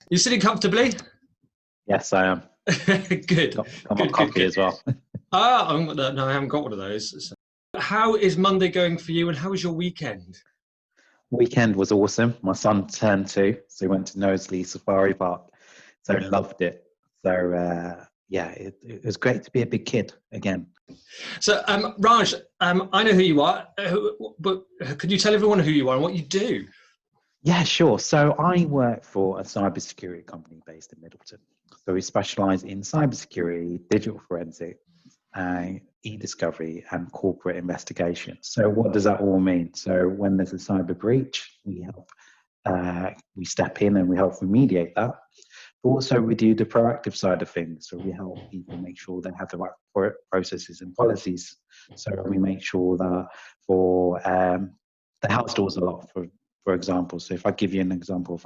You sitting comfortably? Yes, I am. Good, Got my good, good, coffee good. as well. No, I haven't got one of those. How is Monday going for you, and how was your weekend? Weekend was awesome. My son turned 2, so he went to Knowsley Safari Park. So loved it. So yeah, it was great to be a big kid again. So, Raj, I know who you are, but could you tell everyone who you are and what you do? Yeah, sure. So I work for a cybersecurity company based in Middleton. So we specialize in cybersecurity, digital forensics, e-discovery, and corporate investigation. So what does that all mean? So when there's a cyber breach, we help, we step in and we help remediate that. But also we do the proactive side of things. So we help people make sure they have the right processes and policies. So we make sure that for the house doors a lot, for example. So if I give you an example of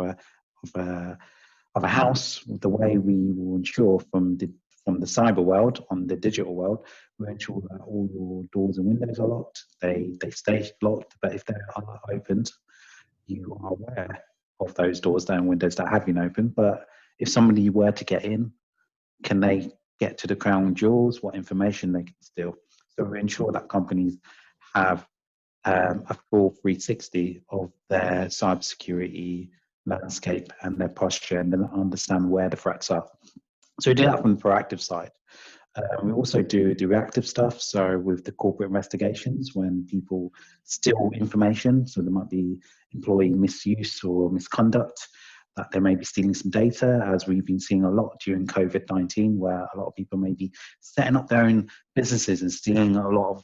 a house, the way we will ensure from the cyber world on the digital world, we ensure that all your doors and windows are locked. They stay locked, but if they are opened, you are aware of those doors and windows that have been opened. But if somebody were to get in, can they get to the crown jewels? What information they can steal? So we ensure that companies have a full 360 of their cybersecurity landscape and their posture, and then understand where the threats are. So we do that from the proactive side. We also do the reactive stuff. So with the corporate investigations, when people steal information, so there might be employee misuse or misconduct, that they may be stealing some data, as we've been seeing a lot during COVID-19, where a lot of people may be setting up their own businesses and stealing a lot of,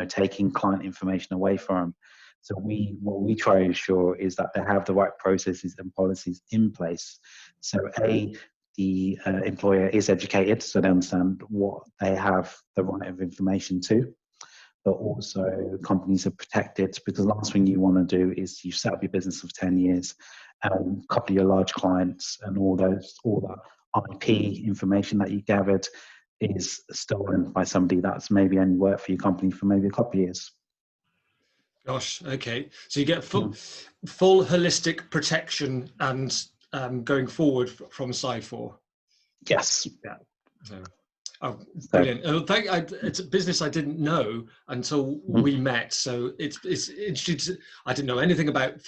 taking client information away from them. So what we try to ensure is that they have the right processes and policies in place. So the employer is educated, so they understand what they have the right of information to, but also companies are protected, because the last thing you want to do is you set up your business for 10 years and a couple of your large clients and all that IP information that you gathered is stolen by somebody that's maybe only worked for your company for maybe a couple of years. Gosh, okay. So you get full holistic protection and going forward from Cyfor. Yes. Yeah. So, brilliant. It's a business I didn't know until we met. So it's interesting. I didn't know anything about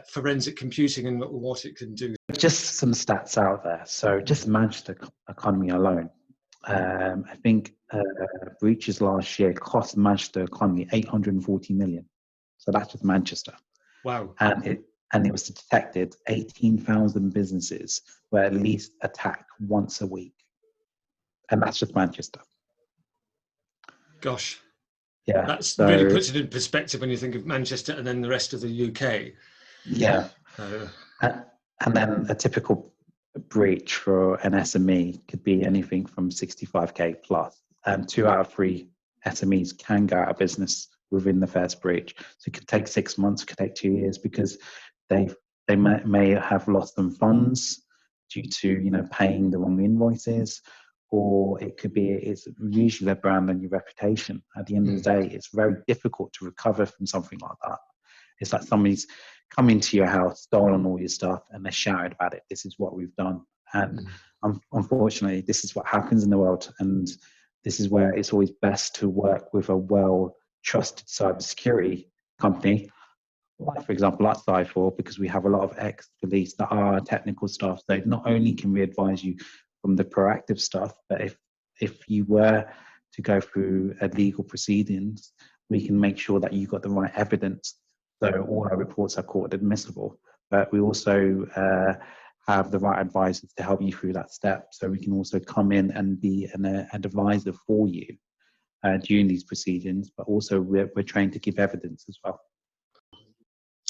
forensic computing and what it can do. Just some stats out there. So just Manchester economy alone. I think breaches last year cost Manchester economy 840 million. So that's just Manchester. Wow. And it was detected 18,000 businesses were at least attacked once a week. And that's just Manchester. Gosh. Yeah. That really puts it in perspective when you think of Manchester and then the rest of the UK. Yeah. And then a typical breach for an SME could be anything from 65k plus. And 2 out of 3 SMEs can go out of business within the first breach. So it could take 6 months, it could take 2 years, because they may have lost some funds due to paying the wrong invoices, or it could be it's usually their brand and your reputation. At the end of the day, it's very difficult to recover from something like that. It's like somebody's come into your house, stolen all your stuff, and they shouted about it. This is what we've done. And unfortunately, this is what happens in the world. And this is where it's always best to work with a well-trusted cybersecurity company, like, for example, like Cyfor, because we have a lot of ex-police that are technical staff. So not only can we advise you from the proactive stuff, but if you were to go through a legal proceedings, we can make sure that you got the right evidence. So all our reports are court admissible, but we also have the right advisors to help you through that step. So we can also come in and be an advisor for you during these proceedings, but also we're trained to give evidence as well.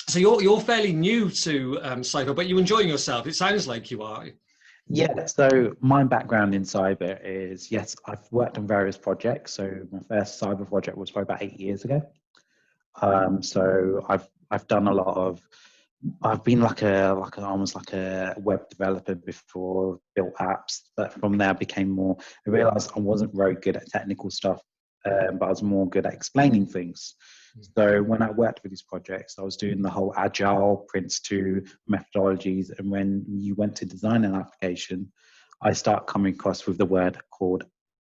So you're fairly new to cyber, but you're enjoying yourself. It sounds like you are. Yeah, so my background in cyber is, yes, I've worked on various projects. So my first cyber project was probably about 8 years ago. So I've done a lot of, I've been almost like a web developer before, built apps, but from there I realized I wasn't very good at technical stuff, but I was more good at explaining things. So when I worked with these projects, I was doing the whole agile Prince 2 methodologies. And when you went to design an application, I start coming across with the word called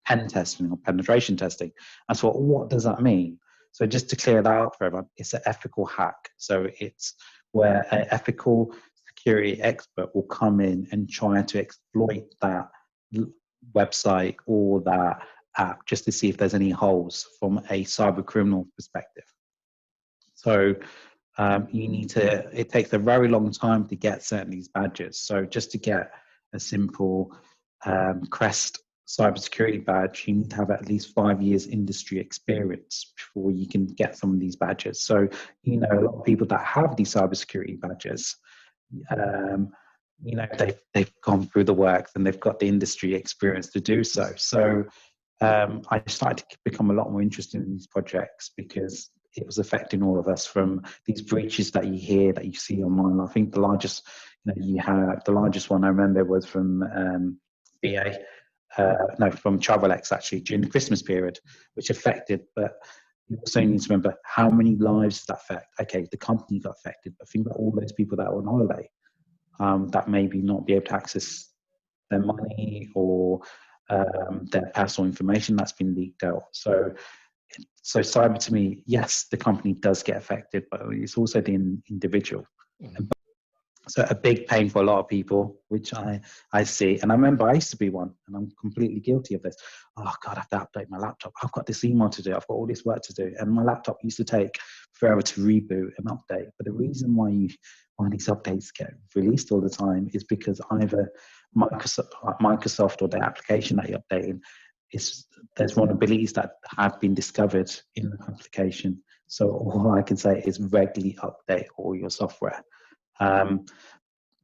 pen testing or penetration testing. I thought, what does that mean? So just to clear that up for everyone, it's an ethical hack. So it's where an ethical security expert will come in and try to exploit that website or that app just to see if there's any holes from a cyber criminal perspective. So it takes a very long time to get certain these badges. So just to get a simple CREST cybersecurity badge, you need to have at least 5 years industry experience before you can get some of these badges. So, a lot of people that have these cybersecurity badges, they've gone through the works and they've got the industry experience to do so. So I started to become a lot more interested in these projects because it was affecting all of us, from these breaches that you hear, that you see online. I think the largest, the largest one I remember was from from Travelex, actually, during the Christmas period, which affected, but you also need to remember how many lives does that affect. Okay, the company got affected, but think about all those people that were on holiday that maybe not be able to access their money or their personal information that's been leaked out. So cyber, to me, yes, the company does get affected, but it's also the individual. Mm-hmm. So a big pain for a lot of people, which I see. And I remember I used to be one, and I'm completely guilty of this. Oh God, I have to update my laptop. I've got this email to do. I've got all this work to do. And my laptop used to take forever to reboot and update. But the reason why these updates get released all the time is because either Microsoft or the application that you're updating, there's vulnerabilities that have been discovered in the application. So all I can say is regularly update all your software.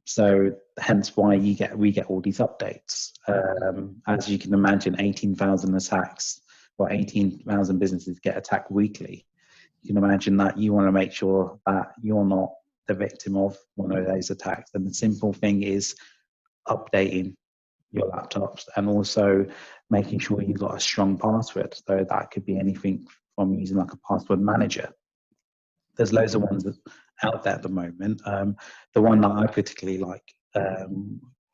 So hence why we get all these updates. As you can imagine, 18,000 attacks, or 18,000 businesses get attacked weekly. You can imagine that you want to make sure that you're not the victim of one of those attacks. And the simple thing is updating your laptops and also making sure you've got a strong password. So that could be anything from using like a password manager. There's loads of ones out there at the moment. The one that I particularly like,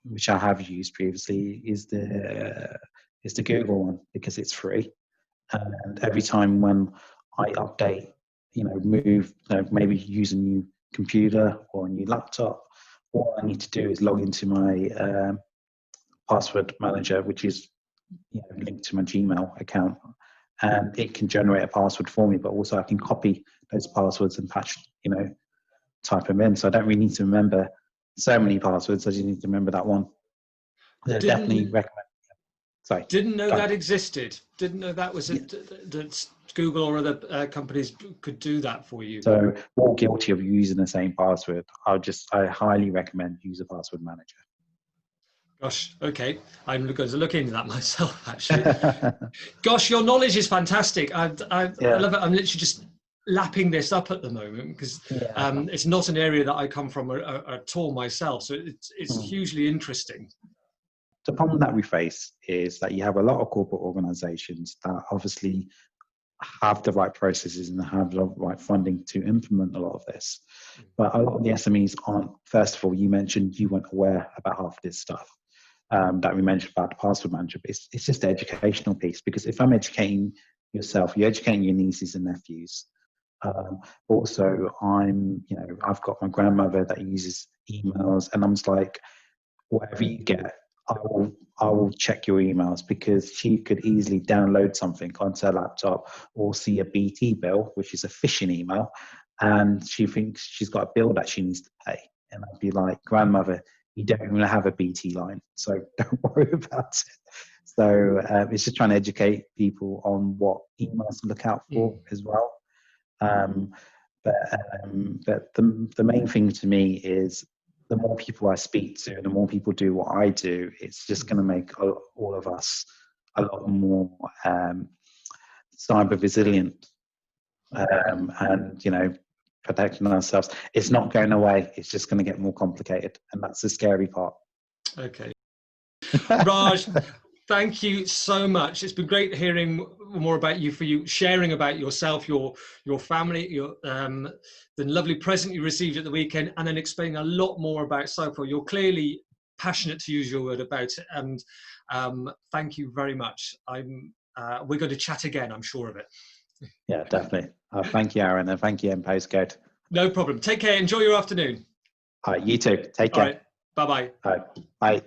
which I have used previously, is the Google one, because it's free. And every time when I update, move, maybe use a new computer or a new laptop, all I need to do is log into my password manager, which is linked to my Gmail account, and it can generate a password for me, but also I can copy those passwords and type them in. So I don't really need to remember so many passwords. I just need to remember that one. I definitely recommend. Sorry. Didn't know that existed. Didn't know that was that Google or other companies could do that for you. So all guilty of using the same password, I highly recommend use a password manager. Gosh, okay. I'm going to look into that myself, actually. Gosh, your knowledge is fantastic. I love it. I'm literally just lapping this up at the moment because it's not an area that I come from at all myself. So it's hugely interesting. The problem that we face is that you have a lot of corporate organizations that obviously have the right processes and have the right funding to implement a lot of this. But a lot of the SMEs aren't. First of all, you mentioned you weren't aware about half of this stuff that we mentioned about the password manager. But it's just the educational piece, because if I'm educating yourself, you're educating your nieces and nephews. Also, I've got my grandmother that uses emails, and I'm just like, whatever you get, I will check your emails, because she could easily download something onto her laptop or see a BT bill, which is a phishing email, and she thinks she's got a bill that she needs to pay. And I'd be like, grandmother, you don't even have a BT line, so don't worry about it. So it's just trying to educate people on what emails to look out for as well. But the main thing to me is, the more people I speak to, the more people do what I do, it's just going to make all of us a lot more cyber resilient, and protecting ourselves. It's not going away. It's just going to get more complicated, and that's the scary part. Okay, Raj. Thank you so much. It's been great hearing more about you, for you sharing about yourself, your family, your the lovely present you received at the weekend, and then explaining a lot more about Cyfor. You're clearly passionate, to use your word, about it, and thank you very much. We're going to chat again, I'm sure of it. Yeah, definitely. Thank you, Aaron, and thank you, MPostcode. No problem. Take care. Enjoy your afternoon. All right, you too. Take All care. right. Bye-bye. All right. Bye.